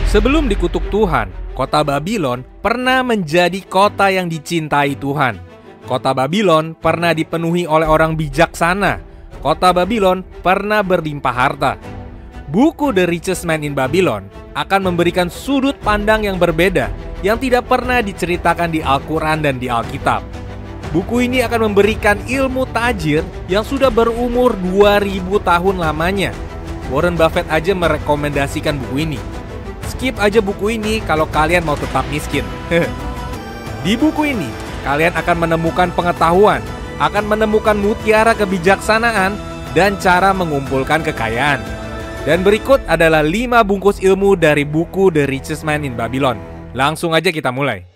Sebelum dikutuk Tuhan, kota Babylon pernah menjadi kota yang dicintai Tuhan. Kota Babylon pernah dipenuhi oleh orang bijaksana. Kota Babylon pernah berlimpah harta. Buku The Richest Man in Babylon akan memberikan sudut pandang yang berbeda yang tidak pernah diceritakan di Al-Quran dan di Alkitab. Buku ini akan memberikan ilmu tajir yang sudah berumur 2000 tahun lamanya. Warren Buffett aja merekomendasikan buku ini. Skip aja buku ini kalau kalian mau tetap miskin. Di buku ini, kalian akan menemukan pengetahuan, akan menemukan mutiara kebijaksanaan, dan cara mengumpulkan kekayaan. Dan berikut adalah 5 bungkus ilmu dari buku The Richest Man in Babylon. Langsung aja kita mulai.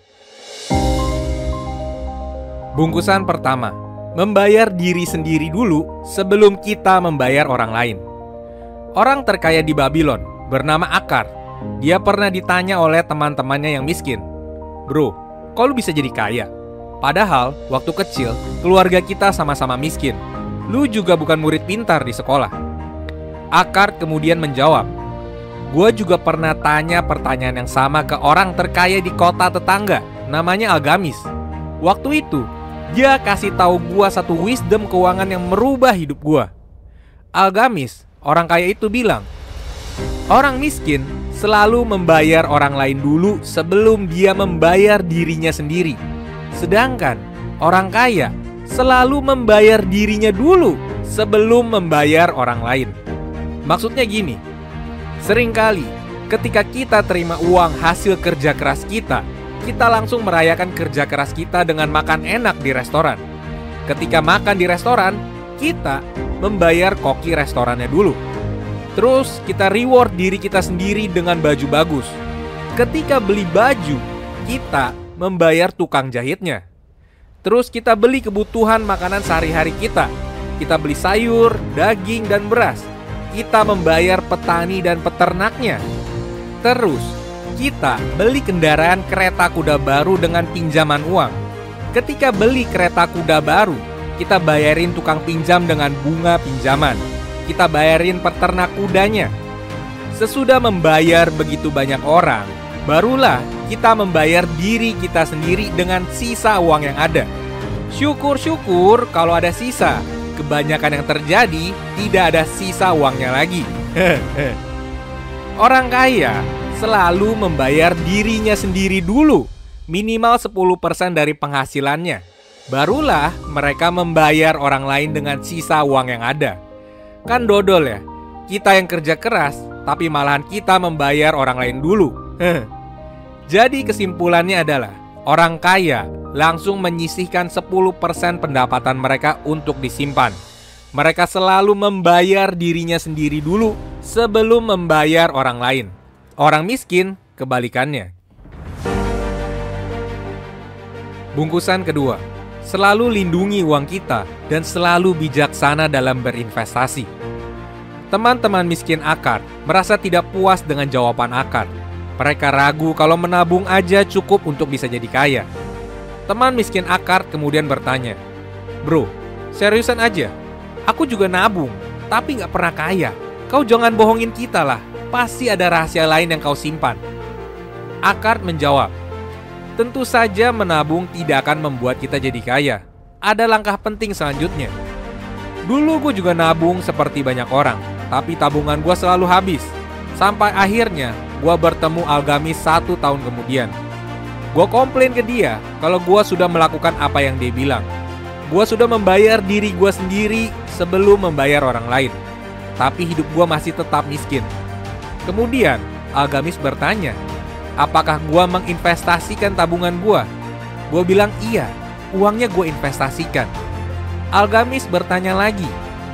Bungkusan pertama, membayar diri sendiri dulu sebelum kita membayar orang lain. Orang terkaya di Babylon bernama Akar. Dia pernah ditanya oleh teman-temannya yang miskin, "Bro, kok lu bisa jadi kaya? Padahal waktu kecil keluarga kita sama-sama miskin. Lu juga bukan murid pintar di sekolah." Akar kemudian menjawab, "Gua juga pernah tanya pertanyaan yang sama ke orang terkaya di kota tetangga, namanya Algamis. Waktu itu, dia kasih tahu gua satu wisdom keuangan yang merubah hidup gua." Algamis, orang kaya itu bilang, "Orang miskin selalu membayar orang lain dulu sebelum dia membayar dirinya sendiri. Sedangkan orang kaya selalu membayar dirinya dulu sebelum membayar orang lain." Maksudnya gini, seringkali ketika kita terima uang hasil kerja keras kita langsung merayakan kerja keras kita dengan makan enak di restoran. Ketika makan di restoran, kita membayar koki restorannya dulu. Terus kita reward diri kita sendiri dengan baju bagus. Ketika beli baju, kita membayar tukang jahitnya. Terus kita beli kebutuhan makanan sehari-hari kita. Kita beli sayur, daging, dan beras. Kita membayar petani dan peternaknya. Terus kita beli kendaraan kereta kuda baru dengan pinjaman uang. Ketika beli kereta kuda baru, kita bayarin tukang pinjam dengan bunga pinjaman. Kita bayarin peternak kudanya. Sesudah membayar begitu banyak orang, barulah kita membayar diri kita sendiri dengan sisa uang yang ada. Syukur-syukur kalau ada sisa. Kebanyakan yang terjadi tidak ada sisa uangnya lagi. Orang kaya selalu membayar dirinya sendiri dulu, minimal 10% dari penghasilannya. Barulah mereka membayar orang lain dengan sisa uang yang ada. Kan dodol ya, kita yang kerja keras, tapi malahan kita membayar orang lain dulu. Jadi kesimpulannya adalah, orang kaya langsung menyisihkan 10% pendapatan mereka untuk disimpan. Mereka selalu membayar dirinya sendiri dulu sebelum membayar orang lain. Orang miskin kebalikannya. Bungkusan kedua, selalu lindungi uang kita dan selalu bijaksana dalam berinvestasi. Teman-teman miskin Akar merasa tidak puas dengan jawaban Akar. Mereka ragu kalau menabung aja cukup untuk bisa jadi kaya. Teman miskin Akar kemudian bertanya, "Bro, seriusan aja? Aku juga nabung, tapi gak pernah kaya. Kau jangan bohongin kita lah, pasti ada rahasia lain yang kau simpan." Akar menjawab, "Tentu saja menabung tidak akan membuat kita jadi kaya. Ada langkah penting selanjutnya. Dulu gue juga nabung seperti banyak orang, tapi tabungan gue selalu habis. Sampai akhirnya gue bertemu Algamis 1 tahun kemudian. Gue komplain ke dia kalau gue sudah melakukan apa yang dia bilang. Gue sudah membayar diri gue sendiri sebelum membayar orang lain, tapi hidup gue masih tetap miskin." Kemudian Algamis bertanya, "Apakah gue menginvestasikan tabungan gue?" Gue bilang iya, uangnya gue investasikan. Algamis bertanya lagi,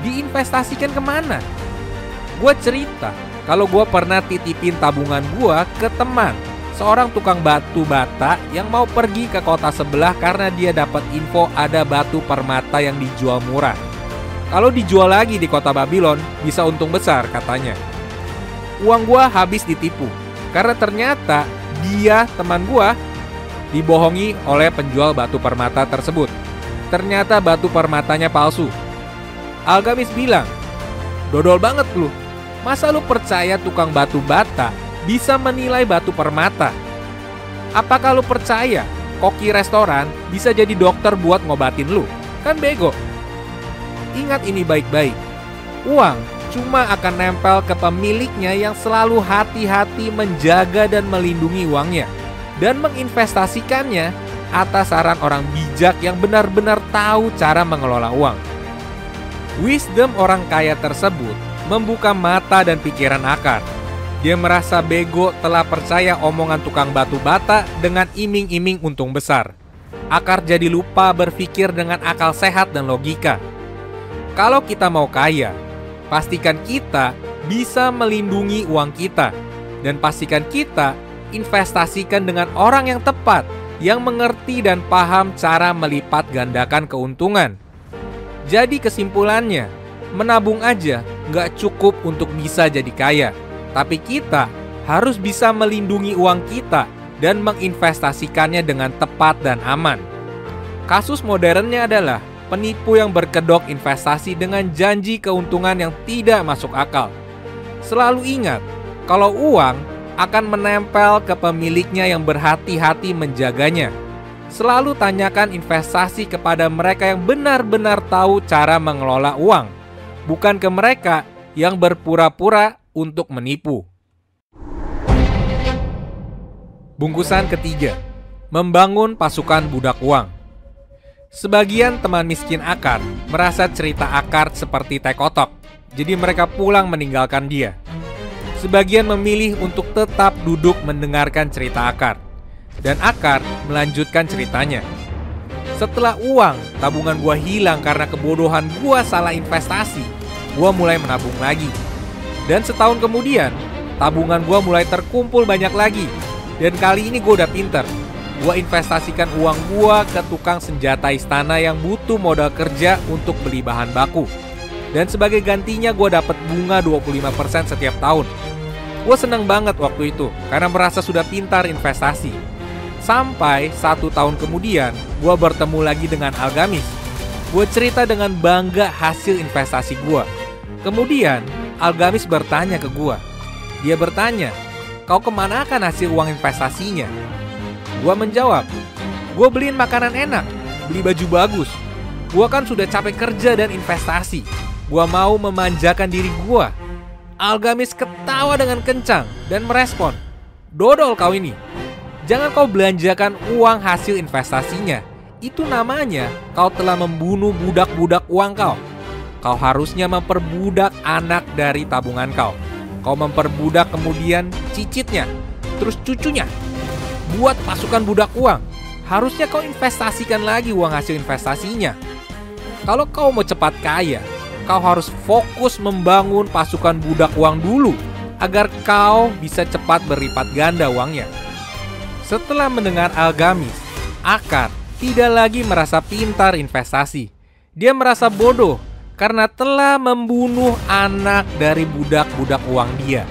"Diinvestasikan kemana?" Gue cerita kalau gue pernah titipin tabungan gue ke teman, seorang tukang batu bata yang mau pergi ke kota sebelah karena dia dapat info ada batu permata yang dijual murah. Kalau dijual lagi di kota Babylon bisa untung besar katanya. Uang gue habis ditipu karena ternyata dia, teman gue, dibohongi oleh penjual batu permata tersebut. Ternyata batu permatanya palsu. Algamis bilang, "Dodol banget lu. Masa lu percaya tukang batu bata bisa menilai batu permata. Apakah lu percaya koki restoran bisa jadi dokter buat ngobatin lu? Kan bego. Ingat ini baik-baik. Uang cuma akan nempel ke pemiliknya yang selalu hati-hati menjaga dan melindungi uangnya dan menginvestasikannya atas saran orang bijak yang benar-benar tahu cara mengelola uang. Wisdom orang kaya tersebut membuka mata dan pikiran Akar. Dia merasa bego telah percaya omongan tukang batu bata dengan iming-iming untung besar. Akar jadi lupa berpikir dengan akal sehat dan logika. Kalau kita mau kaya, pastikan kita bisa melindungi uang kita. Dan pastikan kita investasikan dengan orang yang tepat, yang mengerti dan paham cara melipat gandakan keuntungan. Jadi kesimpulannya, menabung aja nggak cukup untuk bisa jadi kaya. Tapi kita harus bisa melindungi uang kita dan menginvestasikannya dengan tepat dan aman. Kasus modernnya adalah penipu yang berkedok investasi dengan janji keuntungan yang tidak masuk akal. Selalu ingat, kalau uang akan menempel ke pemiliknya yang berhati-hati menjaganya. Selalu tanyakan investasi kepada mereka yang benar-benar tahu cara mengelola uang, bukan ke mereka yang berpura-pura untuk menipu. Bungkusan ketiga, membangun pasukan budak uang. Sebagian teman miskin Akar merasa cerita Akar seperti teh kotok, jadi mereka pulang meninggalkan dia. Sebagian memilih untuk tetap duduk mendengarkan cerita Akar, dan Akar melanjutkan ceritanya. Setelah uang tabungan gua hilang karena kebodohan gua salah investasi, gua mulai menabung lagi. Dan setahun kemudian, tabungan gua mulai terkumpul banyak lagi. Dan kali ini gua udah pinter. Gua investasikan uang gua ke tukang senjata istana yang butuh modal kerja untuk beli bahan baku. Dan sebagai gantinya gua dapat bunga 25% setiap tahun. Gua seneng banget waktu itu karena merasa sudah pintar investasi. Sampai 1 tahun kemudian, gua bertemu lagi dengan Algamis. Gua cerita dengan bangga hasil investasi gua. Kemudian Algamis bertanya ke gua. Dia bertanya, "Kau kemanakan hasil uang investasinya?" Gua menjawab, "Gua beliin makanan enak, beli baju bagus. Gua kan sudah capek kerja dan investasi. Gua mau memanjakan diri gua." Algamis ketawa dengan kencang dan merespon, "Dodol kau ini. Jangan kau belanjakan uang hasil investasinya. Itu namanya kau telah membunuh budak-budak uang kau. Kau harusnya memperbudak anak dari tabungan kau. Kau memperbudak kemudian cicitnya, terus cucunya. Buat pasukan budak uang. Harusnya kau investasikan lagi uang hasil investasinya. Kalau kau mau cepat kaya, kau harus fokus membangun pasukan budak uang dulu, agar kau bisa cepat berlipat ganda uangnya." Setelah mendengar Algamis, Akar tidak lagi merasa pintar investasi. Dia merasa bodoh karena telah membunuh anak dari budak-budak uang dia.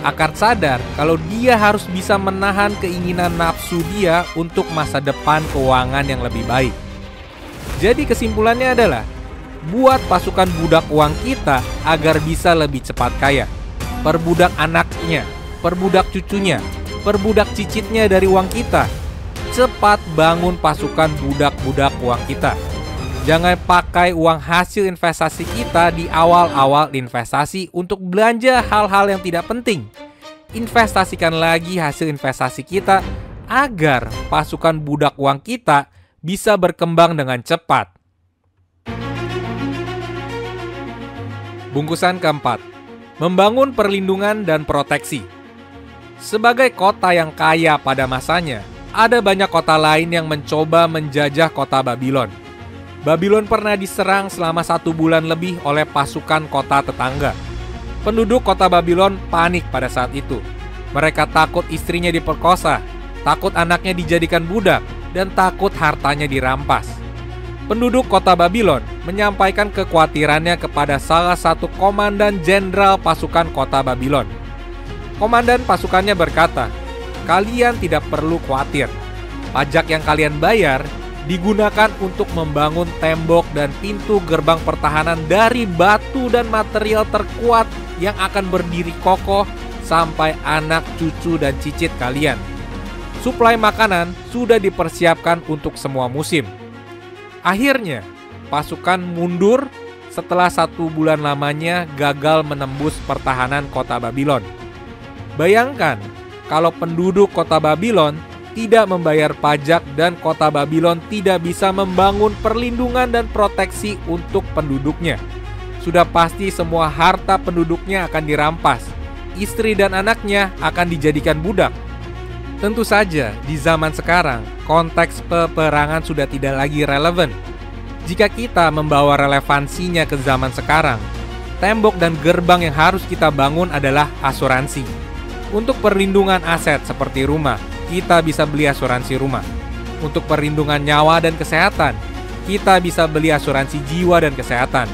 Akar sadar kalau dia harus bisa menahan keinginan nafsu dia untuk masa depan keuangan yang lebih baik. Jadi kesimpulannya adalah, buat pasukan budak uang kita agar bisa lebih cepat kaya. Perbudak anaknya, perbudak cucunya, perbudak cicitnya dari uang kita. Cepat bangun pasukan budak-budak uang kita. Jangan pakai uang hasil investasi kita di awal-awal investasi untuk belanja hal-hal yang tidak penting. Investasikan lagi hasil investasi kita agar pasukan budak uang kita bisa berkembang dengan cepat. Bungkusan keempat, membangun perlindungan dan proteksi. Sebagai kota yang kaya pada masanya, ada banyak kota lain yang mencoba menjajah kota Babylon. Babylon pernah diserang selama 1 bulan lebih oleh pasukan kota tetangga. Penduduk kota Babylon panik pada saat itu. Mereka takut istrinya diperkosa, takut anaknya dijadikan budak, dan takut hartanya dirampas. Penduduk kota Babylon menyampaikan kekhawatirannya kepada salah satu komandan jenderal pasukan kota Babylon. Komandan pasukannya berkata, "Kalian tidak perlu khawatir. Pajak yang kalian bayar digunakan untuk membangun tembok dan pintu gerbang pertahanan dari batu dan material terkuat yang akan berdiri kokoh sampai anak, cucu, dan cicit kalian. Suplai makanan sudah dipersiapkan untuk semua musim. Akhirnya, pasukan mundur setelah 1 bulan lamanya gagal menembus pertahanan kota Babylon. Bayangkan kalau penduduk kota Babylon tidak membayar pajak dan kota Babylon tidak bisa membangun perlindungan dan proteksi untuk penduduknya. Sudah pasti semua harta penduduknya akan dirampas. Istri dan anaknya akan dijadikan budak. Tentu saja di zaman sekarang konteks peperangan sudah tidak lagi relevan. Jika kita membawa relevansinya ke zaman sekarang, tembok dan gerbang yang harus kita bangun adalah asuransi. Untuk perlindungan aset seperti rumah, kita bisa beli asuransi rumah. Untuk perlindungan nyawa dan kesehatan, kita bisa beli asuransi jiwa dan kesehatan.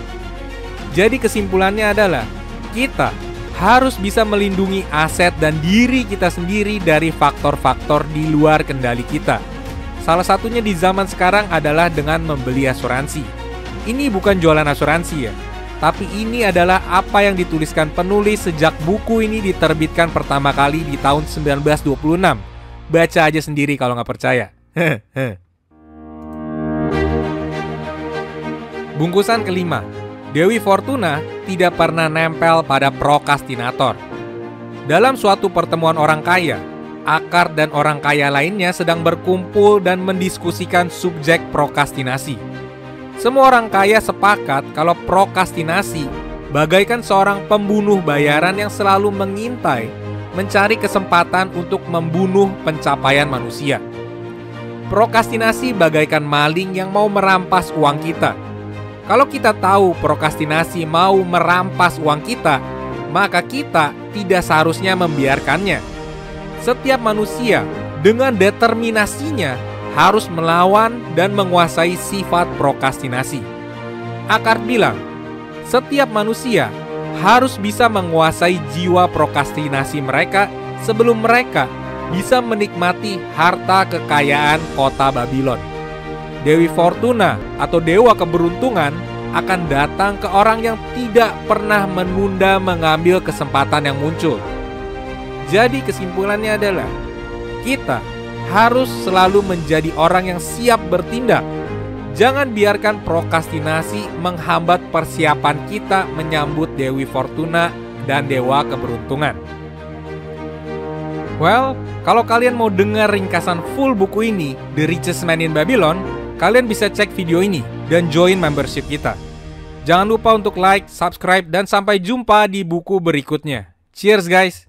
Jadi kesimpulannya adalah, kita harus bisa melindungi aset dan diri kita sendiri dari faktor-faktor di luar kendali kita. Salah satunya di zaman sekarang adalah dengan membeli asuransi. Ini bukan jualan asuransi ya, tapi ini adalah apa yang dituliskan penulis sejak buku ini diterbitkan pertama kali di tahun 1926. Baca aja sendiri kalau nggak percaya. Bungkusan kelima, Dewi Fortuna tidak pernah nempel pada prokrastinator. Dalam suatu pertemuan orang kaya, Akar dan orang kaya lainnya sedang berkumpul dan mendiskusikan subjek prokrastinasi. Semua orang kaya sepakat kalau prokrastinasi bagaikan seorang pembunuh bayaran yang selalu mengintai, mencari kesempatan untuk membunuh pencapaian manusia. Prokrastinasi bagaikan maling yang mau merampas uang kita. Kalau kita tahu prokrastinasi mau merampas uang kita, maka kita tidak seharusnya membiarkannya. Setiap manusia dengan determinasinya harus melawan dan menguasai sifat prokrastinasi. Akar bilang, setiap manusia harus bisa menguasai jiwa prokrastinasi mereka sebelum mereka bisa menikmati harta kekayaan kota Babylon. Dewi Fortuna atau dewa keberuntungan akan datang ke orang yang tidak pernah menunda mengambil kesempatan yang muncul. Jadi kesimpulannya adalah, kita harus selalu menjadi orang yang siap bertindak. Jangan biarkan prokrastinasi menghambat persiapan kita menyambut Dewi Fortuna dan Dewa Keberuntungan. Well, kalau kalian mau dengar ringkasan full buku ini, The Richest Man in Babylon, kalian bisa cek video ini dan join membership kita. Jangan lupa untuk like, subscribe, dan sampai jumpa di buku berikutnya. Cheers guys!